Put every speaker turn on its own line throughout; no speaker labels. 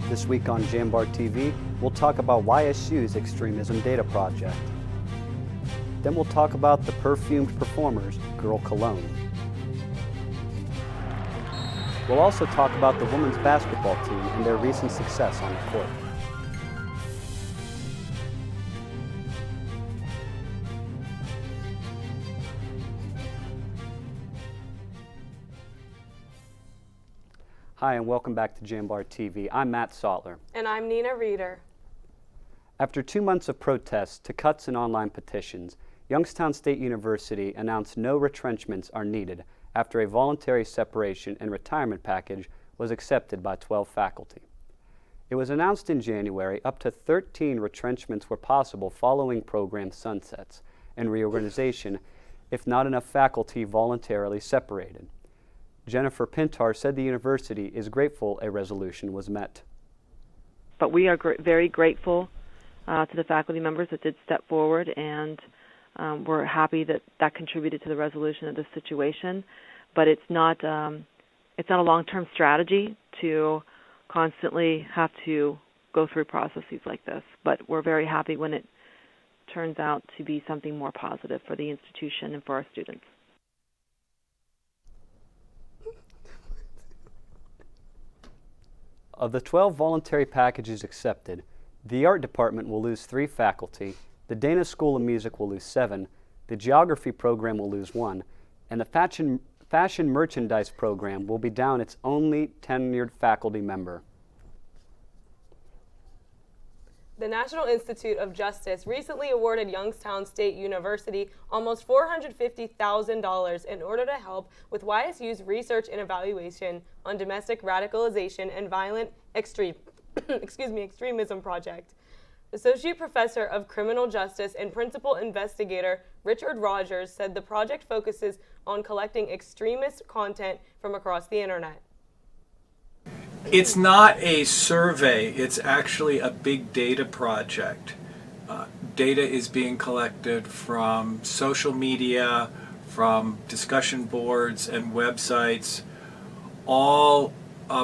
This week on JambarTV, we'll talk about YSU's Extremism Data Project. Then we'll talk about the perfumed performers, Girl Cologne. We'll also talk about the women's basketball team and their recent success on the court. Hi, and welcome back to JambarTV. I'm Matt Sautler.
And I'm Nina Reeder.
After 2 months of protests to cuts in online petitions, Youngstown State University announced no retrenchments are needed after a voluntary separation and retirement package was accepted by 12 faculty. It was announced in January up to 13 retrenchments were possible following program sunsets and reorganization if not enough faculty voluntarily separated. Jennifer Pintar said the university is grateful a resolution was met.
But we are very grateful to the faculty members that did step forward, and we're happy that that contributed to the resolution of this situation. But it's not a long-term strategy to constantly have to go through processes like this. But we're very happy when it turns out to be something more positive for the institution and for our students.
Of the 12 voluntary packages accepted, the art department will lose 3 faculty, the Dana School of Music will lose 7, the geography program will lose 1, and the fashion merchandise program will be down its only tenured faculty member.
The National Institute of Justice recently awarded Youngstown State University almost $450,000 in order to help with YSU's research and evaluation on domestic radicalization and violent extremism project. Associate Professor of Criminal Justice and Principal Investigator Richard Rogers said the project focuses on collecting extremist content from across the internet.
It's not a survey, it's actually a big data project. Data is being collected from social media, from discussion boards and websites, all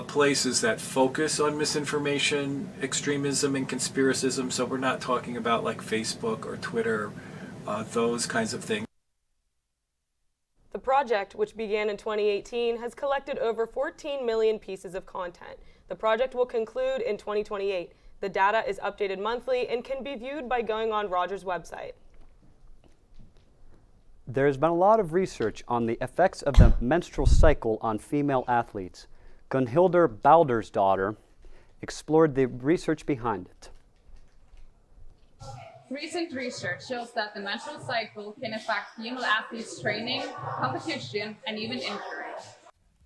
places that focus on misinformation, extremism, and conspiracism. So we're not talking about like Facebook or Twitter, those kinds of things.
The project, which began in 2018, has collected over 14 million pieces of content. The project will conclude in 2028. The data is updated monthly and can be viewed by going on Rogers' website.
There's been a lot of research on the effects of the menstrual cycle on female athletes. Gunhildur Baldursdóttir explored the research behind it.
Recent research shows that the menstrual cycle can affect female athletes' training, competition, and even injury.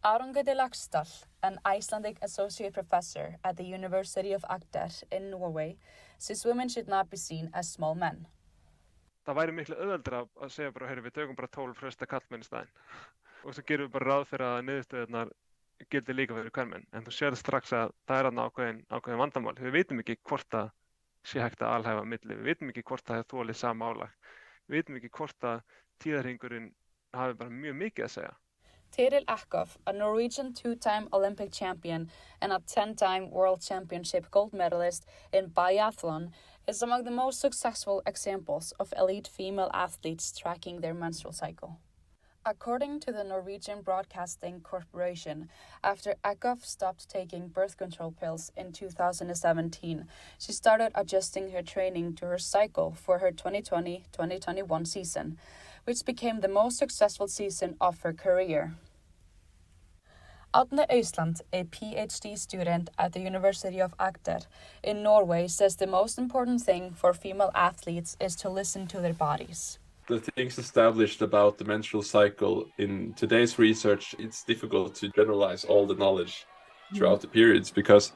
Aurangade Laxdal, an Icelandic associate professor at the University of Agder in Norway, says women should not be seen as small men.
Það væri miklu auðveldara að segja bara, við tökum bara 12 fresta kallmenn í staðinn. Og svo gerum við bara ráð fyrir að niðurstöðurnar gildi líka fyrir kvenmenn. En þú sér strax að það er ákveðin vandamál. Við vitum ekki hvort að sé hægt að alhæfa milli. Við vitum ekki hvort það þolið sama álag. Við vitum ekki hvort að tíðarhringurinn hafi bara mjög mikið að segja.
Tiril Akov, a Norwegian 2-time Olympic champion and a 10-time World Championship gold medalist in biathlon, is among the most successful examples of elite female athletes tracking their menstrual cycle. According to the Norwegian Broadcasting Corporation, after Akov stopped taking birth control pills in 2017, she started adjusting her training to her cycle for her 2020-2021 season, which became the most successful season of her career. Árni Østland, a PhD student at the University of Agder in Norway, says the most important thing for female athletes is to listen to their bodies.
The things established about the menstrual cycle in today's research, it's difficult to generalize all the knowledge throughout the periods because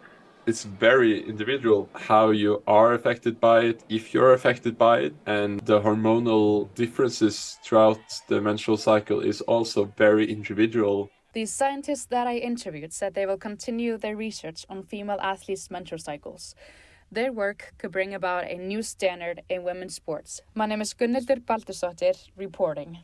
it's very individual how you are affected by it, if you're affected by it, and the hormonal differences throughout the menstrual cycle is also very individual.
The scientists that I interviewed said they will continue their research on female athletes' menstrual cycles. Their work could bring about a new standard in women's sports. My name is Gunhildur Baldursdóttir, reporting.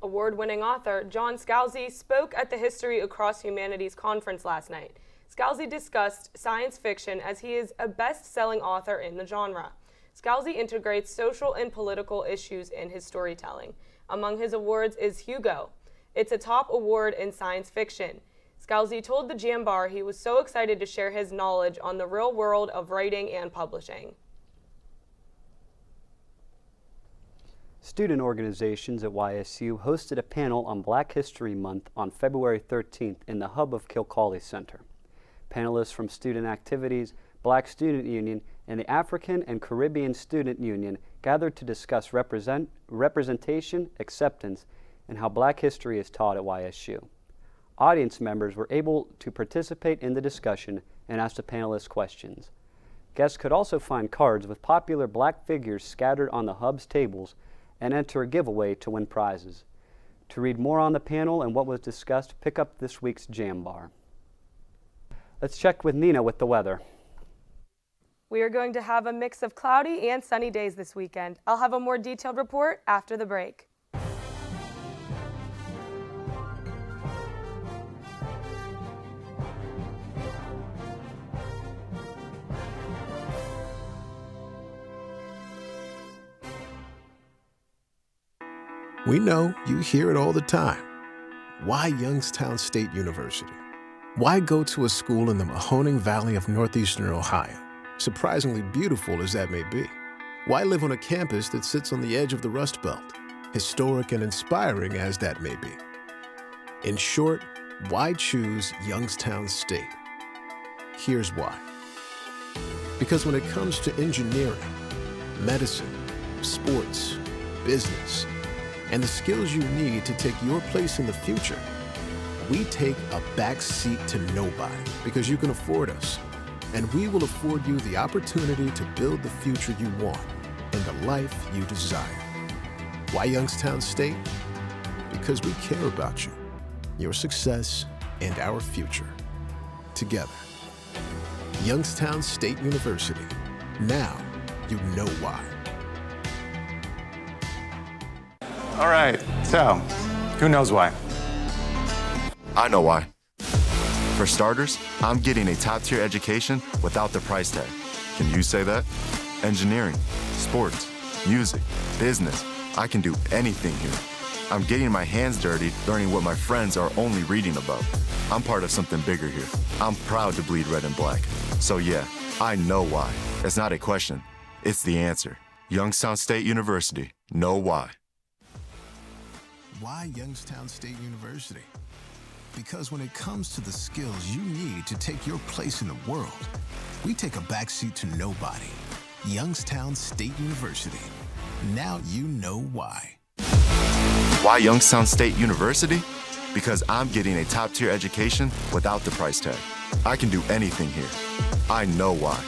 Award-winning author John Scalzi spoke at the History Across Humanities conference last night. Scalzi discussed science fiction as he is a best-selling author in the genre. Scalzi integrates social and political issues in his storytelling. Among his awards is Hugo. It's a top award in science fiction. Scalzi told the Jambar he was so excited to share his knowledge on the real world of writing and publishing.
Student organizations at YSU hosted a panel on Black History Month on February 13th in the hub of Kilcawley Center. Panelists from Student Activities, Black Student Union, and the African and Caribbean Student Union gathered to discuss representation, acceptance, and how Black history is taught at YSU. Audience members were able to participate in the discussion and ask the panelists questions. Guests could also find cards with popular Black figures scattered on the hub's tables and enter a giveaway to win prizes. To read more on the panel and what was discussed, pick up this week's Jambar. Let's check with Nina with the weather.
We are going to have a mix of cloudy and sunny days this weekend. I'll have a more detailed report after the break.
We know you hear it all the time. Why Youngstown State University? Why go to a school in the Mahoning Valley of northeastern Ohio, surprisingly beautiful as that may be? Why live on a campus that sits on the edge of the Rust Belt, historic and inspiring as that may be? In short, why choose Youngstown State? Here's why. Because when it comes to engineering, medicine, sports, business, and the skills you need to take your place in the future, we take a back seat to nobody because you can afford us. And we will afford you the opportunity to build the future you want and the life you desire. Why Youngstown State? Because we care about you, your success, and our future. Together. Youngstown State University. Now you know why.
All right, so who knows why?
I know why. For starters, I'm getting a top-tier education without the price tag. Can you say that? Engineering, sports, music, business. I can do anything here. I'm getting my hands dirty, learning what my friends are only reading about. I'm part of something bigger here. I'm proud to bleed red and black. So yeah, I know why. It's not a question. It's the answer. Youngstown State University. Know why.
Why Youngstown State University? Because when it comes to the skills you need to take your place in the world, we take a backseat to nobody. Youngstown State University. Now you know why.
Why Youngstown State University? Because I'm getting a top-tier education without the price tag. I can do anything here. I know why.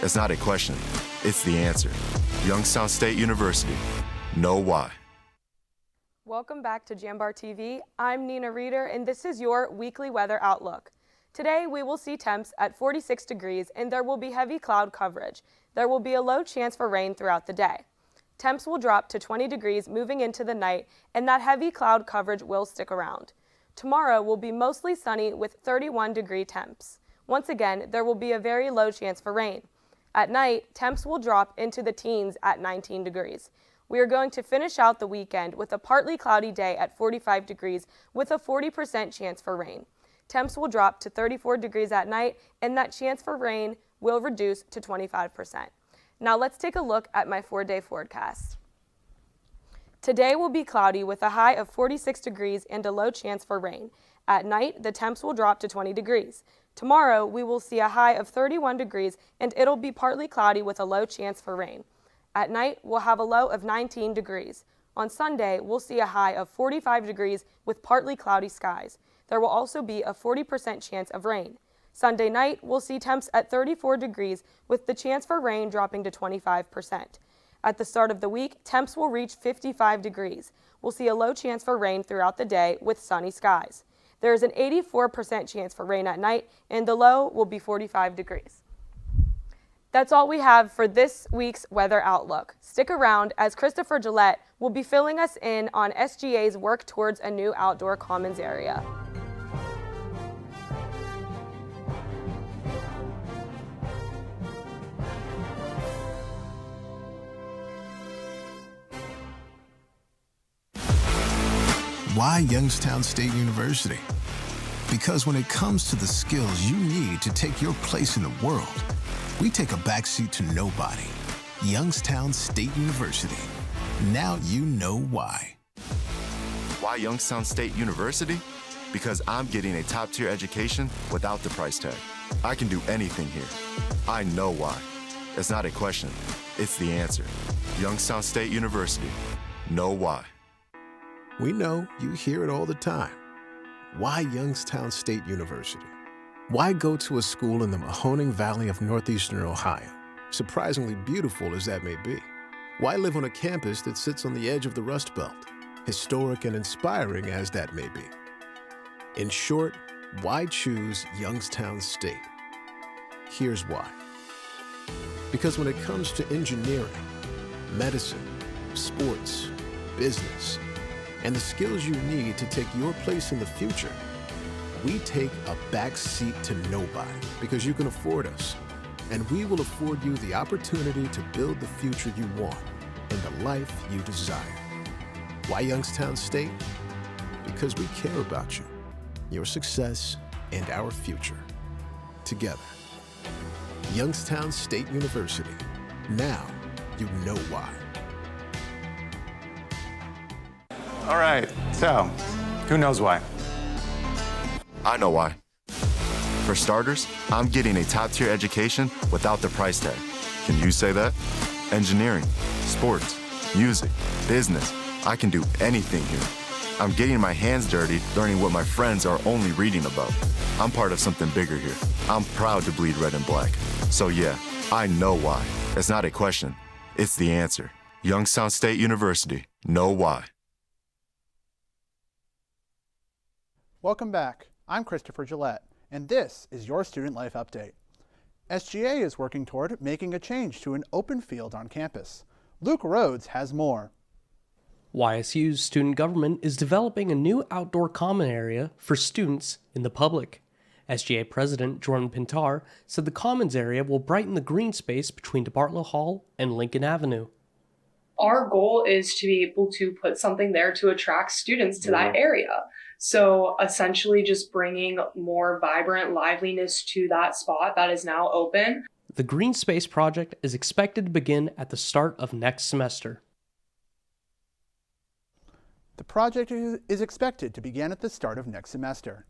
It's not a question. It's the answer. Youngstown State University. Know why.
Welcome back to Jambar TV. I'm Nina Reeder, and this is your weekly weather outlook. Today, we will see temps at 46 degrees, and there will be heavy cloud coverage. There will be a low chance for rain throughout the day. Temps will drop to 20 degrees moving into the night, and that heavy cloud coverage will stick around. Tomorrow will be mostly sunny with 31-degree temps. Once again, there will be a very low chance for rain. At night, temps will drop into the teens at 19 degrees. We are going to finish out the weekend with a partly cloudy day at 45 degrees with a 40% chance for rain. Temps will drop to 34 degrees at night, and that chance for rain will reduce to 25%. Now let's take a look at my 4-day forecast. Today will be cloudy with a high of 46 degrees and a low chance for rain. At night, the temps will drop to 20 degrees. Tomorrow, we will see a high of 31 degrees and it'll be partly cloudy with a low chance for rain. At night, we'll have a low of 19 degrees. On Sunday, we'll see a high of 45 degrees with partly cloudy skies. There will also be a 40% chance of rain. Sunday night, we'll see temps at 34 degrees with the chance for rain dropping to 25%. At the start of the week, temps will reach 55 degrees. We'll see a low chance for rain throughout the day with sunny skies. There is an 84% chance for rain at night, and the low will be 45 degrees. That's all we have for this week's weather outlook. Stick around as Christopher Gillette will be filling us in on SGA's work towards a new outdoor commons area.
Why Youngstown State University? Because when it comes to the skills you need to take your place in the world, we take a backseat to nobody. Youngstown State University. Now you know why.
Why Youngstown State University? Because I'm getting a top-tier education without the price tag. I can do anything here. I know why. It's not a question, it's the answer. Youngstown State University. Know why.
We know you hear it all the time. Why Youngstown State University? Why go to a school in the Mahoning Valley of northeastern Ohio, surprisingly beautiful as that may be? Why live on a campus that sits on the edge of the Rust Belt, historic and inspiring as that may be? In short, why choose Youngstown State? Here's why. Because when it comes to engineering, medicine, sports, business, and the skills you need to take your place in the future, we take a back seat to nobody because you can afford us, and we will afford you the opportunity to build the future you want and the life you desire. Why Youngstown State? Because we care about you, your success, and our future. Together. Youngstown State University. Now you know why.
All right, so who knows why?
I know why. For starters, I'm getting a top-tier education without the price tag. Can you say that? Engineering, sports, music, business. I can do anything here. I'm getting my hands dirty, learning what my friends are only reading about. I'm part of something bigger here. I'm proud to bleed red and black. So yeah, I know why. It's not a question, it's the answer. Youngstown State University. Know why.
Welcome back. I'm Christopher Gillette, and this is your Student Life Update. SGA is working toward making a change to an open field on campus. Luke Rhodes has more.
YSU's student government is developing a new outdoor common area for students in the public. SGA President Jordan Pintar said the Commons area will brighten the green space between DeBartolo Hall and Lincoln Avenue.
Our goal is to be able to put something there to attract students to that area. So essentially just bringing more vibrant liveliness to that spot that is now open.
The Green Space project is expected to begin at the start of next semester.
The project is expected to begin at the start of next semester.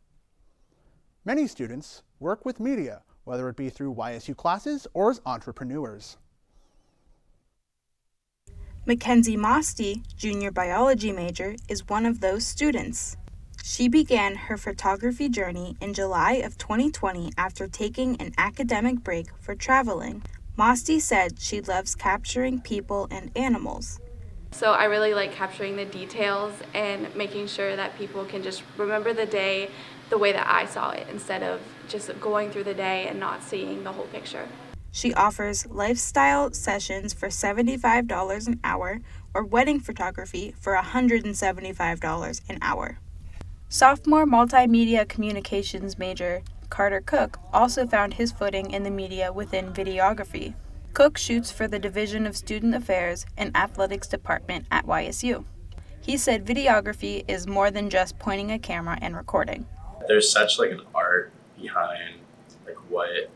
Many students work with media, whether it be through YSU classes or as entrepreneurs.
Mackenzie Mosty, junior biology major, is one of those students. She began her photography journey in July of 2020 after taking an academic break for traveling. Mosty said she loves capturing people and animals.
So I really like capturing the details and making sure that people can just remember the day the way that I saw it instead of just going through the day and not seeing the whole picture.
She offers lifestyle sessions for $75 an hour or wedding photography for $175 an hour. Sophomore multimedia communications major Carter Cook also found his footing in the media within videography. Cook shoots for the Division of Student Affairs and Athletics Department at YSU. He said videography is more than just pointing a camera and recording.
There's such an art behind what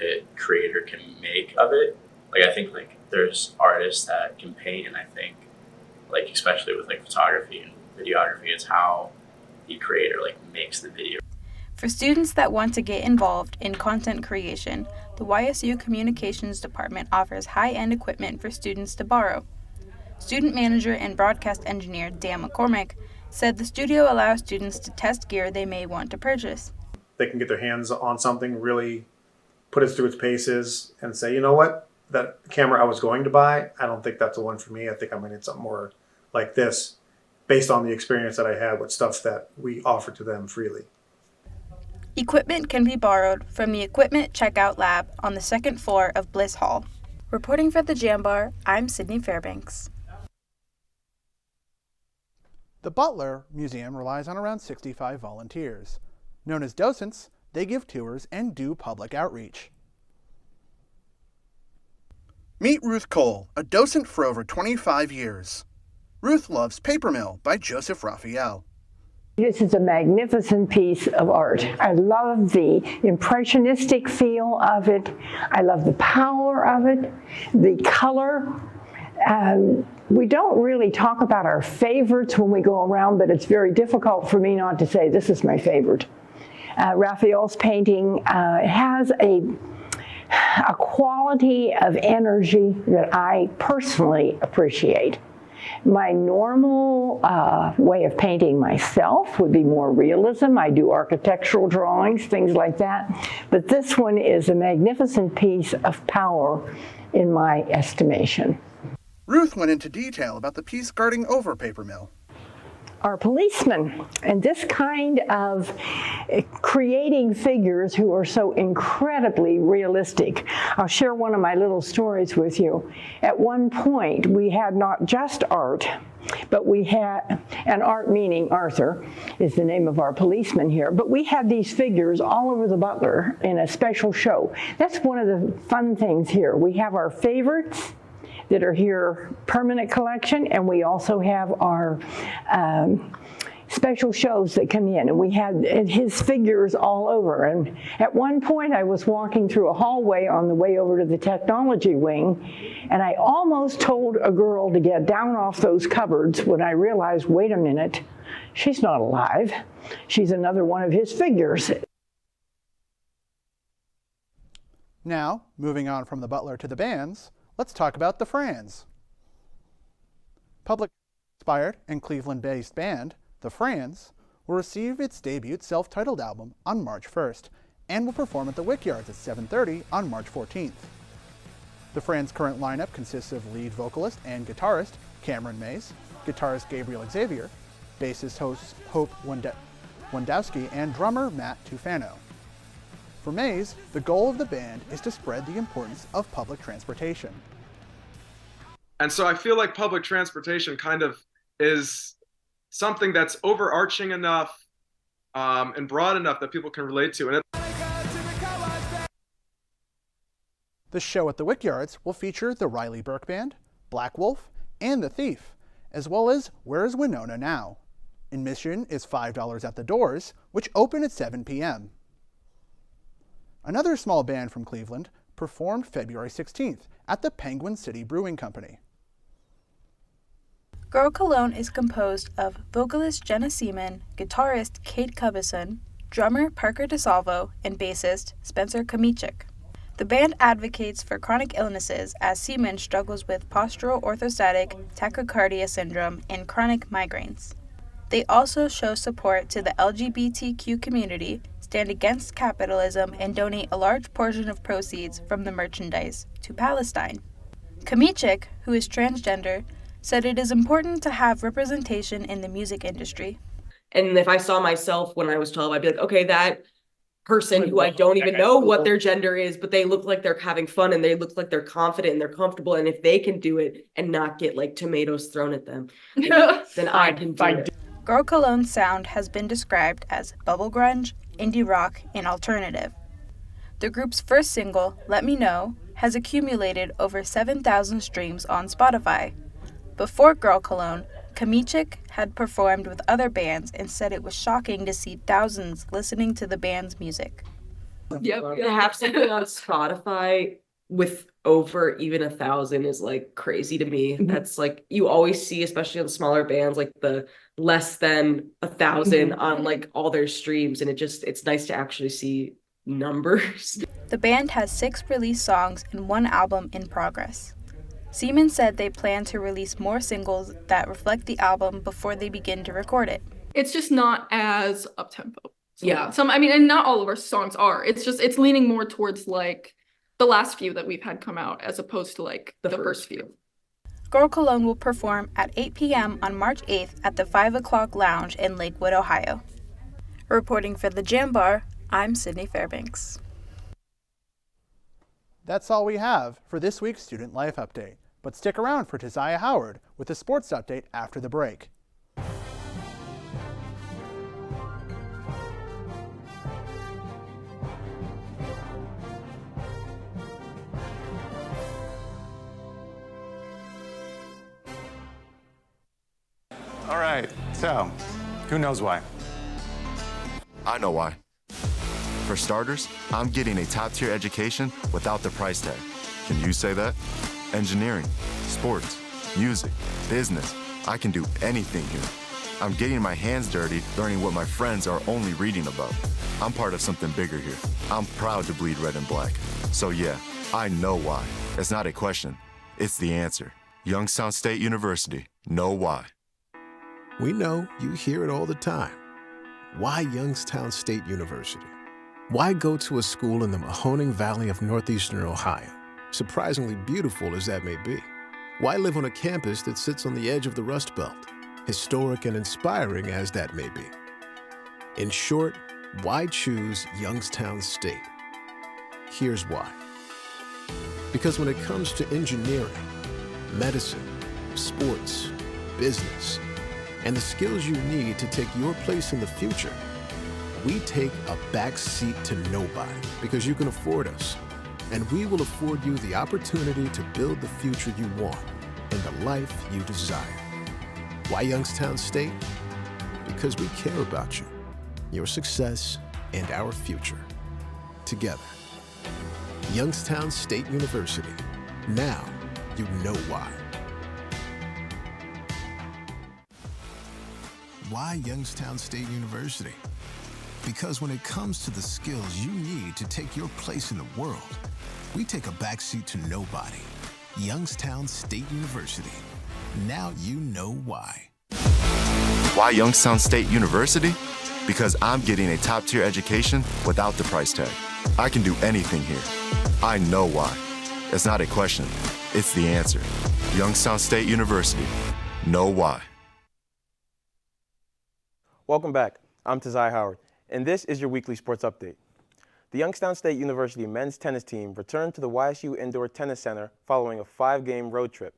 a creator can make of it. I think there's artists that can paint, and I think especially with photography and videography, it's how the creator makes the video.
For students that want to get involved in content creation, the YSU Communications Department offers high-end equipment for students to borrow. Student manager and broadcast engineer Dan McCormick said the studio allows students to test gear they may want to purchase.
They can get their hands on something, really put it through its paces, and say, you know what, that camera I was going to buy, I don't think that's the one for me. I think I'm going to need something more like this, based on the experience that I had with stuff that we offer to them freely.
Equipment can be borrowed from the Equipment Checkout Lab on the second floor of Bliss Hall. Reporting for the Jambar, I'm Sydney Fairbanks.
The Butler Museum relies on around 65 volunteers. Known as docents, they give tours and do public outreach. Meet Ruth Cole, a docent for over 25 years. Ruth loves Paper Mill by Joseph Raphael.
This is a magnificent piece of art. I love the impressionistic feel of it. I love the power of it, the color. We don't really talk about our favorites when we go around, but it's very difficult for me not to say this is my favorite. Raphael's painting has a quality of energy that I personally appreciate. My normal way of painting myself would be more realism. I do architectural drawings, things like that. But this one is a magnificent piece of power in my estimation.
Ruth went into detail about the piece guarding over Paper Mill.
Are policemen, and this kind of creating figures who are so incredibly realistic. I'll share one of my little stories with you. At one point, we had not just art, but we had, and art meaning Arthur is the name of our policeman here, but we had these figures all over the Butler in a special show. That's one of the fun things here. We have our favorites that are here, permanent collection, and we also have our special shows that come in, and we had his figures all over. And at one point I was walking through a hallway on the way over to the technology wing, and I almost told a girl to get down off those cupboards when I realized, wait a minute, she's not alive. She's another one of his figures.
Now, moving on from the Butler to the bands, let's talk about the Frans. Public-inspired and Cleveland-based band, the Frans, will receive its debut self-titled album on March 1st and will perform at the Wickyards at 7:30 on March 14th. The Frans' current lineup consists of lead vocalist and guitarist Cameron Mays, guitarist Gabriel Xavier, bassist Hope Wondowski, and drummer Matt Tufano. For Mays, the goal of the band is to spread the importance of public transportation.
And so I feel like public transportation kind of is something that's overarching enough and broad enough that people can relate to. And
The show at the Wickyards will feature the Riley Burke Band, Black Wolf, and The Thief, as well as Where's Winona Now? Admission is $5 at the doors, which open at 7 p.m. Another small band from Cleveland performed February 16th at the Penguin City Brewing Company.
Girl Cologne is composed of vocalist Jenna Seaman, guitarist Kate Cubison, drummer Parker DeSalvo, and bassist Spencer Kamichik. The band advocates for chronic illnesses as Seaman struggles with postural orthostatic tachycardia syndrome and chronic migraines. They also show support to the LGBTQ community, stand against capitalism, and donate a large portion of proceeds from the merchandise to Palestine. Kamichik, who is transgender, said it is important to have representation in the music industry.
And if I saw myself when I was 12, I'd be like, okay, that person who I don't even know what their gender is, but they look like they're having fun and they look like they're confident and they're comfortable. And if they can do it and not get like tomatoes thrown at them, then I can do it.
Girl Cologne's sound has been described as bubble grunge, indie rock, and alternative. The group's first single, Let Me Know, has accumulated over 7,000 streams on Spotify. Before Girl Cologne, Kamichik had performed with other bands and said it was shocking to see thousands listening to the band's music.
Yep. To have something on Spotify with over even 1,000 is like crazy to me. That's like, you always see, especially on smaller bands, like the less than 1,000 on like all their streams. And it's nice to actually see numbers.
The band has 6 released songs and 1 album in progress. Seaman said they plan to release more singles that reflect the album before they begin to record it.
It's just not as up-tempo.
Yeah.
And not all of our songs are. It's leaning more towards like the last few that we've had come out as opposed to like the first few.
Girl Cologne will perform at 8 p.m. on March 8th at the 5 o'clock Lounge in Lakewood, Ohio. Reporting for the Jam Bar, I'm Sydney Fairbanks.
That's all we have for this week's Student Life Update. But stick around for Tizia Howard with a sports update after the break.
All right, so who knows why?
I know why. For starters, I'm getting a top-tier education without the price tag. Can you say that? Engineering, sports, music, business. I can do anything here. I'm getting my hands dirty, learning what my friends are only reading about. I'm part of something bigger here. I'm proud to bleed red and black. So yeah, I know why. It's not a question, it's the answer. Youngstown State University, know why.
We know you hear it all the time. Why Youngstown State University? Why go to a school in the Mahoning Valley of northeastern Ohio, surprisingly beautiful as that may be? Why live on a campus that sits on the edge of the Rust Belt, historic and inspiring as that may be? In short, why choose Youngstown State? Here's why. Because when it comes to engineering, medicine, sports, business, and the skills you need to take your place in the future, we take a back seat to nobody because you can afford us. And we will afford you the opportunity to build the future you want and the life you desire. Why Youngstown State? Because we care about you, your success, and our future. Together. Youngstown State University. Now you know why. Why Youngstown State University? Because when it comes to the skills you need to take your place in the world, we take a backseat to nobody. Youngstown State University. Now you know why.
Why Youngstown State University? Because I'm getting a top-tier education without the price tag. I can do anything here. I know why. It's not a question, it's the answer. Youngstown State University. Know why.
Welcome back. I'm Tazai Howard, and this is your weekly sports update. The Youngstown State University men's tennis team returned to the YSU Indoor Tennis Center following a 5-game road trip.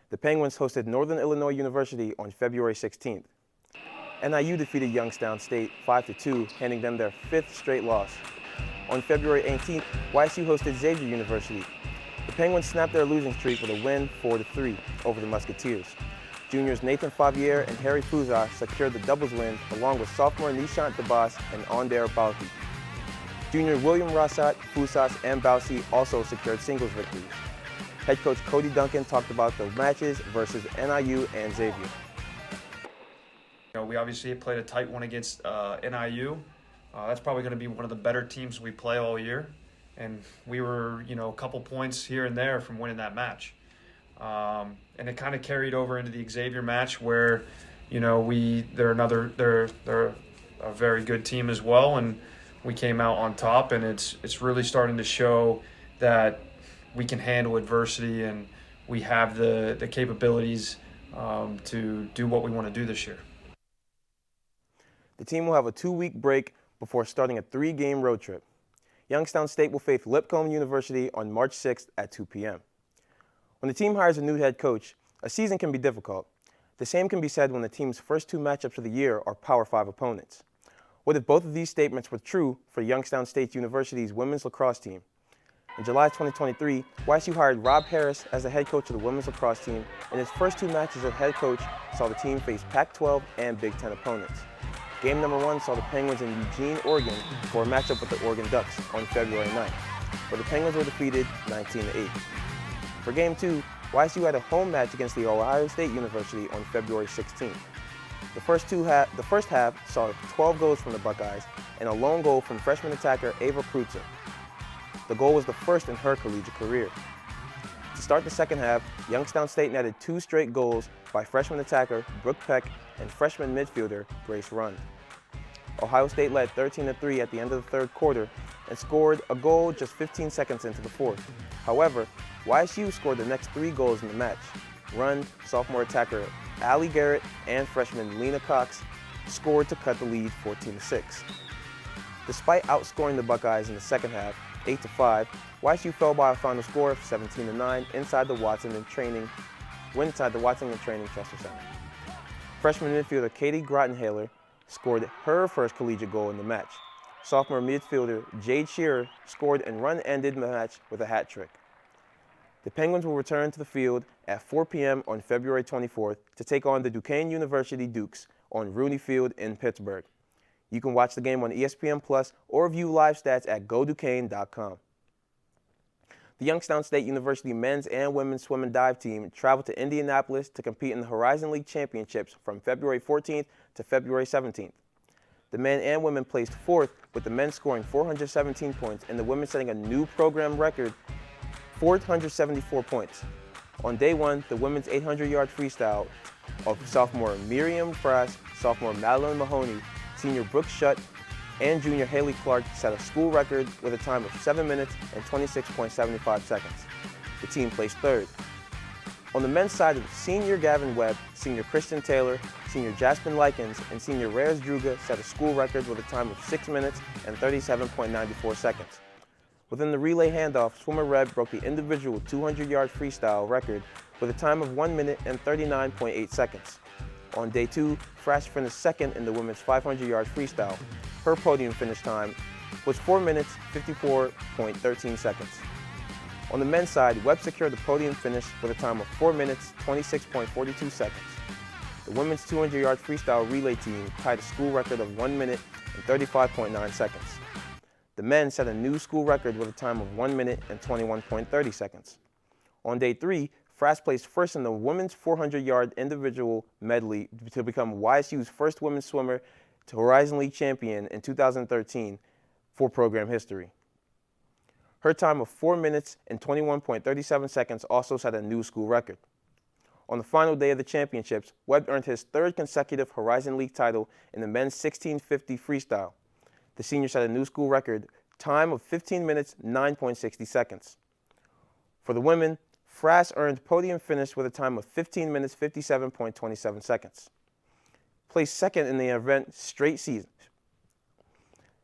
The Penguins hosted Northern Illinois University on February 16th. NIU defeated Youngstown State 5-2, handing them their 5th straight loss. On February 18th, YSU hosted Xavier University. The Penguins snapped their losing streak with a win 4-3 over the Musketeers. Juniors Nathan Favier and Harry Fuzas secured the doubles win along with sophomore Nishant Dabas and Onder Balki. Junior William Rassat, Fuzas, and Bausi also secured singles victories. Head coach Cody Duncan talked about the matches versus NIU and Xavier.
We obviously played a tight one against NIU. That's probably going to be one of the better teams we play all year. And we were, a couple points here and there from winning that match. And it kind of carried over into the Xavier match where, they're a very good team as well, and we came out on top, and it's really starting to show that we can handle adversity and we have the capabilities to do what we want to do this year.
The team will have a 2-week break before starting a 3-game road trip. Youngstown State will face Lipscomb University on March 6th at 2 p.m. When the team hires a new head coach, a season can be difficult. The same can be said when the team's first 2 matchups of the year are Power 5 opponents. What if both of these statements were true for Youngstown State University's women's lacrosse team? In July 2023, YSU hired Rob Harris as the head coach of the women's lacrosse team, and his first 2 matches as head coach saw the team face Pac-12 and Big Ten opponents. Game number 1 saw the Penguins in Eugene, Oregon for a matchup with the Oregon Ducks on February 9th, where the Penguins were defeated 19-8. For Game 2, YSU had a home match against the Ohio State University on February 16th. The first half saw 12 goals from the Buckeyes and a lone goal from freshman attacker Ava Krutzer. The goal was the first in her collegiate career. To start the second half, Youngstown State netted 2 straight goals by freshman attacker Brooke Peck and freshman midfielder Grace Rund. Ohio State led 13-3 at the end of the third quarter and scored a goal just 15 seconds into the fourth. However, YSU scored the next 3 goals in the match. Rund, sophomore attacker Allie Garrett, and freshman Lena Cox scored to cut the lead 14-6. Despite outscoring the Buckeyes in the second half, 8-5, YSU fell by a final score of 17-9 inside the Watson and Training Chester Center. Freshman midfielder Katie Grottenhaler scored her first collegiate goal in the match. Sophomore midfielder Jade Shearer scored and Run ended the match with a hat trick. The Penguins will return to the field at 4 p.m. on February 24th to take on the Duquesne University Dukes on Rooney Field in Pittsburgh. You can watch the game on ESPN Plus or view live stats at goduquesne.com. The Youngstown State University men's and women's swim and dive team traveled to Indianapolis to compete in the Horizon League Championships from February 14th to February 17th. The men and women placed fourth, with the men scoring 417 points and the women setting a new program record, 474 points. On day one, the women's 800-yard freestyle of sophomore Miriam Frass, sophomore Madeline Mahoney, senior Brooke Shutt, and junior Haley Clark set a school record with a time of 7 minutes and 26.75 seconds. The team placed third. On the men's side, senior Gavin Webb, senior Christian Taylor, senior Jasmine Likens, and senior Reyes Druga set a school record with a time of 6 minutes and 37.94 seconds. Within the relay handoff, swimmer Reb broke the individual 200-yard freestyle record with a time of 1 minute and 39.8 seconds. On day two, Frash finished second in the women's 500-yard freestyle. Her podium finish time was 4 minutes, 54.13 seconds. On the men's side, Webb secured the podium finish with a time of 4 minutes, 26.42 seconds. The women's 200-yard freestyle relay team tied a school record of 1 minute and 35.9 seconds. The men set a new school record with a time of 1 minute and 21.30 seconds. On day three, Frass placed first in the women's 400-yard individual medley to become YSU's first women's swimmer to Horizon League champion in 2013 for program history. Her time of 4 minutes and 21.37 seconds also set a new school record. On the final day of the championships, Webb earned his third consecutive Horizon League title in the men's 1650 freestyle. The senior set a new school record, time of 15 minutes, 9.60 seconds. For the women, Frass earned podium finish with a time of 15 minutes, 57.27 seconds. Placed second in the event straight season.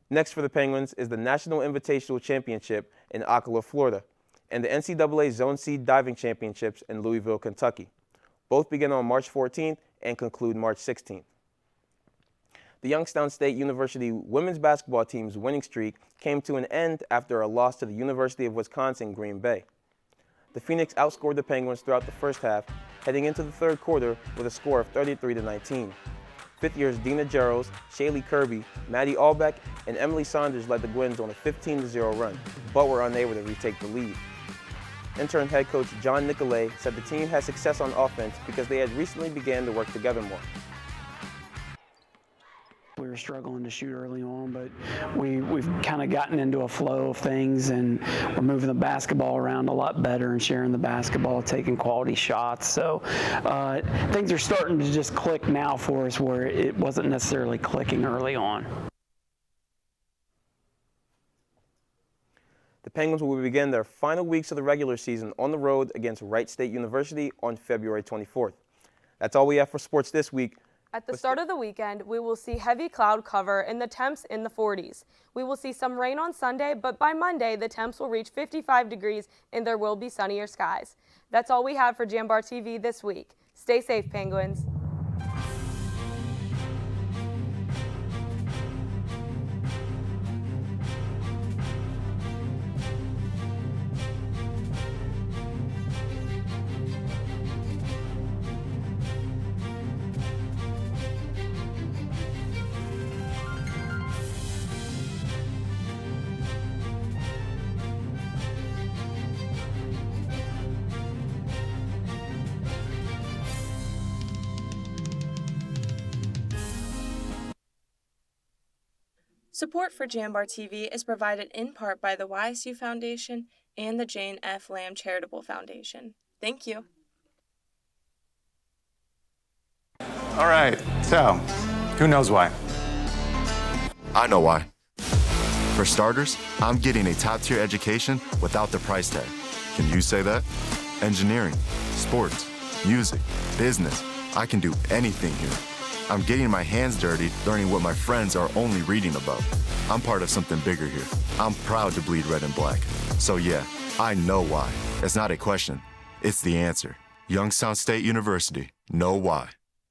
Next for the Penguins is the National Invitational Championship in Ocala, Florida, and the NCAA Zone C Diving Championships in Louisville, Kentucky. Both begin on March 14th and conclude March 16th. The Youngstown State University women's basketball team's winning streak came to an end after a loss to the University of Wisconsin Green Bay. The Phoenix outscored the Penguins throughout the first half, heading into the third quarter with a score of 33-19. Fifth years Dina Gerals, Shaylee Kirby, Maddie Albeck, and Emily Saunders led the Gwins on a 15-0 run, but were unable to retake the lead. Interim head coach John Nicolay said the team had success on offense because they had recently began to work together more.
We were struggling to shoot early on, but we've kind of gotten into a flow of things, and we're moving the basketball around a lot better and sharing the basketball, taking quality shots. So things are starting to just click now for us where it wasn't necessarily clicking early on.
The Penguins will begin their final weeks of the regular season on the road against Wright State University on February 24th. That's all we have for sports this week.
At the start of the weekend, we will see heavy cloud cover and the temps in the 40s. We will see some rain on Sunday, but by Monday, the temps will reach 55 degrees and there will be sunnier skies. That's all we have for JambarTV this week. Stay safe, Penguins.
Support for JambarTV is provided in part by the YSU Foundation and the Jane F. Lamb Charitable Foundation. Thank you.
All right, so who knows why?
I know why. For starters, I'm getting a top-tier education without the price tag. Can you say that? Engineering, sports, music, business. I can do anything here. I'm getting my hands dirty, learning what my friends are only reading about. I'm part of something bigger here. I'm proud to bleed red and black. So yeah, I know why. It's not a question, it's the answer. Youngstown State University, know why.